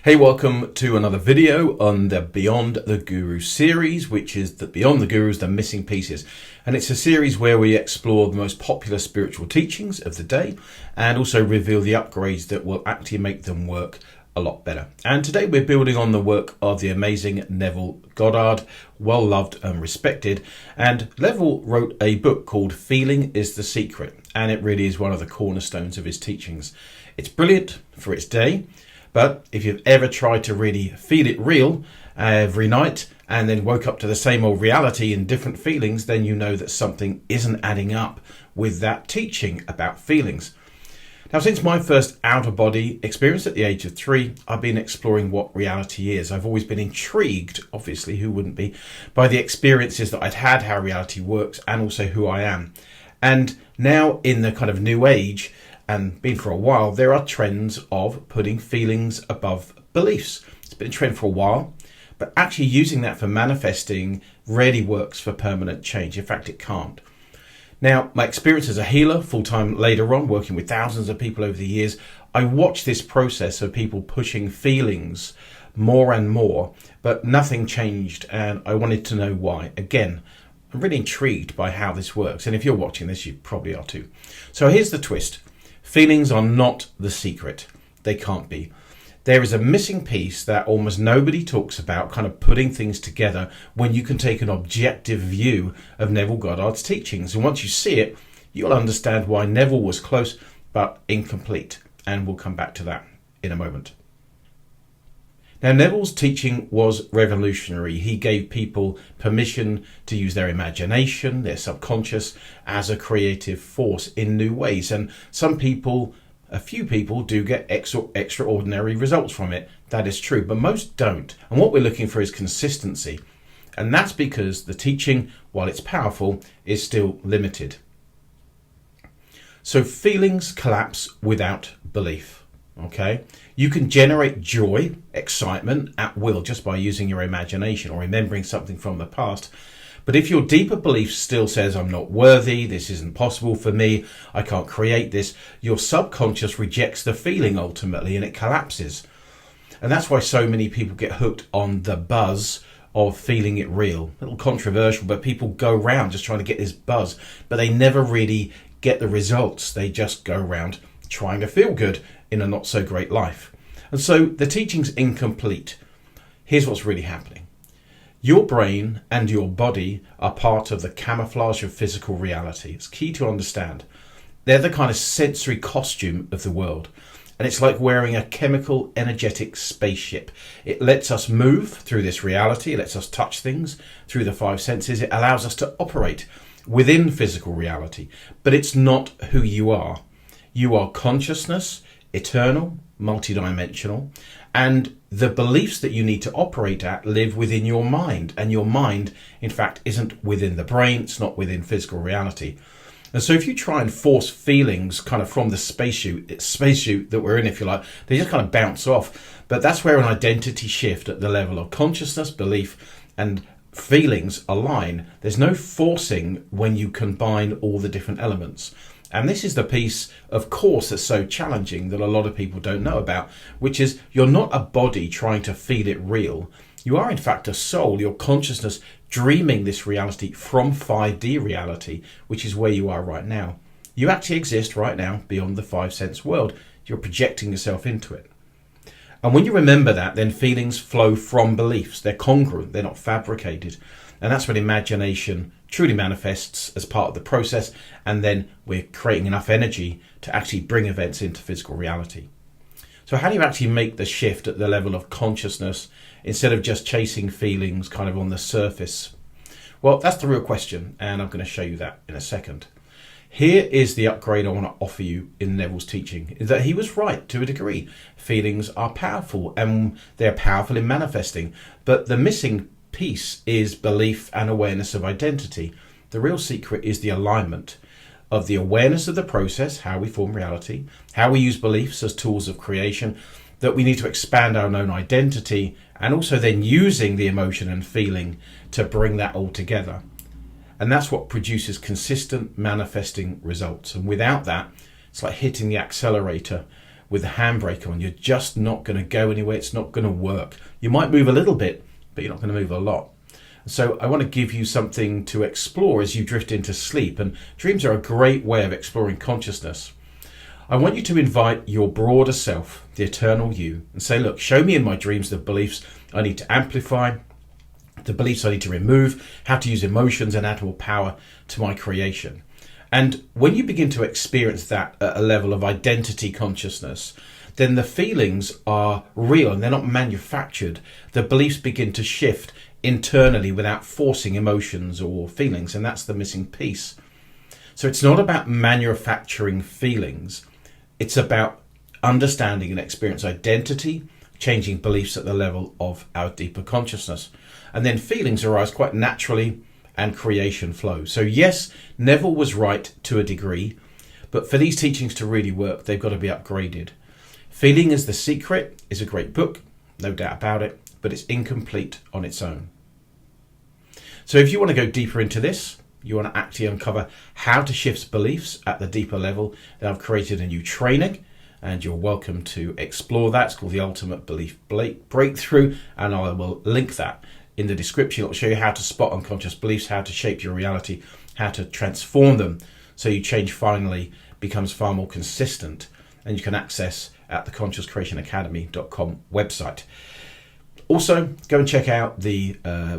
Hey, welcome to another video on the Beyond the Guru series, which is the Beyond the Gurus, the Missing Pieces. And it's a series where we explore the most popular spiritual teachings of the day and also reveal the upgrades that will actually make them work a lot better. And today we're building on the work of the amazing Neville Goddard, well loved and respected. And Neville wrote a book called Feeling is the Secret, and it really is one of the cornerstones of his teachings. It's brilliant for its day. But if you've ever tried to really feel it real every night and then woke up to the same old reality and different feelings, then you know that something isn't adding up with that teaching about feelings. Now, since my first out-of-body experience at the age of 3, I've been exploring what reality is. I've always been intrigued, obviously, who wouldn't be, by the experiences that I'd had, how reality works, and also who I am. And now in the kind of new age, and been for a while, there are trends of putting feelings above beliefs. It's been a trend for a while, but actually using that for manifesting rarely works for permanent change. In fact, it can't. Now, my experience as a healer, full-time later on, working with thousands of people over the years, I watched this process of people pushing feelings more and more, but nothing changed, and I wanted to know why. Again, I'm really intrigued by how this works, and if you're watching this, you probably are too. So here's the twist. Feelings are not the secret. They can't be. There is a missing piece that almost nobody talks about, kind of putting things together when you can take an objective view of Neville Goddard's teachings. And once you see it, you'll understand why Neville was close but incomplete. And we'll come back to that in a moment. Now, Neville's teaching was revolutionary. He gave people permission to use their imagination, their subconscious, as a creative force in new ways. And some people, a few people, do get extraordinary results from it. That is true, but most don't. And what we're looking for is consistency. And that's because the teaching, while it's powerful, is still limited. So feelings collapse without belief. Okay, you can generate joy, excitement at will just by using your imagination or remembering something from the past. But if your deeper belief still says, I'm not worthy, this isn't possible for me, I can't create this, your subconscious rejects the feeling ultimately and it collapses. And that's why so many people get hooked on the buzz of feeling it real. A little controversial, but people go around just trying to get this buzz, but they never really get the results. They just go around trying to feel good in a not so great life. And so the teaching's incomplete. Here's what's really happening. Your brain and your body are part of the camouflage of physical reality. It's key to understand. They're the kind of sensory costume of the world. And it's like wearing a chemical, energetic spaceship. It lets us move through this reality. It lets us touch things through the 5 senses. It allows us to operate within physical reality. But it's not who you are. You are consciousness, eternal, multidimensional, and the beliefs that you need to operate at live within your mind. And your mind, in fact, isn't within the brain. It's not within physical reality. And so if you try and force feelings kind of from the spacesuit that we're in, if you like, they just kind of bounce off. But that's where an identity shift at the level of consciousness, belief, and feelings align. There's no forcing when you combine all the different elements. And this is the piece, of course, that's so challenging that a lot of people don't know about, which is you're not a body trying to feel it real. You are, in fact, a soul, your consciousness, dreaming this reality from 5D reality, which is where you are right now. You actually exist right now beyond the 5 sense world. You're projecting yourself into it. And when you remember that, then feelings flow from beliefs. They're congruent. They're not fabricated. And that's when imagination truly manifests as part of the process, and then we're creating enough energy to actually bring events into physical reality. So how do you actually make the shift at the level of consciousness instead of just chasing feelings kind of on the surface? Well, that's the real question, and I'm going to show you that in a second. Here is the upgrade I want to offer you in Neville's teaching, is that he was right to a degree. Feelings are powerful, and they're powerful in manifesting, but the missing piece is belief and awareness of identity. The real secret is the alignment of the awareness of the process, how we form reality, how we use beliefs as tools of creation, that we need to expand our own identity, and also then using the emotion and feeling to bring that all together. And that's what produces consistent manifesting results. And without that, it's like hitting the accelerator with the handbrake on. You're just not going to go anywhere. It's not going to work. You might move a little bit, but you're not going to move a lot. So I want to give you something to explore as you drift into sleep. And dreams are a great way of exploring consciousness. I want you to invite your broader self, the eternal you, and say, look, show me in my dreams the beliefs I need to amplify, the beliefs I need to remove, how to use emotions and add more power to my creation. And when you begin to experience that at a level of identity consciousness, then the feelings are real and they're not manufactured. The beliefs begin to shift internally without forcing emotions or feelings, and that's the missing piece. So it's not about manufacturing feelings. It's about understanding and experience identity, changing beliefs at the level of our deeper consciousness. And then feelings arise quite naturally and creation flows. So yes, Neville was right to a degree, but for these teachings to really work, they've got to be upgraded. Feeling is the Secret is a great book, no doubt about it, but it's incomplete on its own. So if you want to go deeper into this, you want to actually uncover how to shift beliefs at the deeper level, then I've created a new training and you're welcome to explore that. It's called the Ultimate Belief Breakthrough, and I will link that in the description. It'll show you how to spot unconscious beliefs, how to shape your reality, how to transform them so your change finally becomes far more consistent, and you can access at the consciouscreationacademy.com website. Also, go and check out the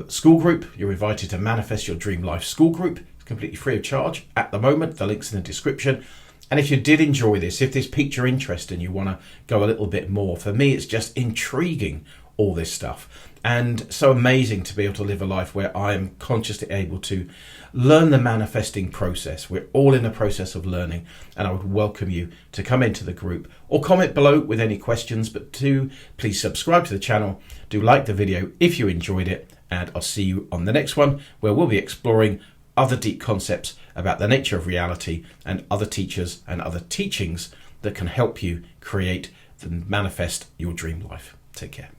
school group. You're invited to Manifest Your Dream Life school group. It's completely free of charge at the moment. The link's in the description. And if you did enjoy this, if this piqued your interest and you want to go a little bit more, for me, it's just intriguing, all this stuff. And so amazing to be able to live a life where I am consciously able to learn the manifesting process. We're all in the process of learning, and I would welcome you to come into the group or comment below with any questions. But do please subscribe to the channel, do like the video if you enjoyed it, and I'll see you on the next one, where we'll be exploring other deep concepts about the nature of reality and other teachers and other teachings that can help you create and manifest your dream life. Take care.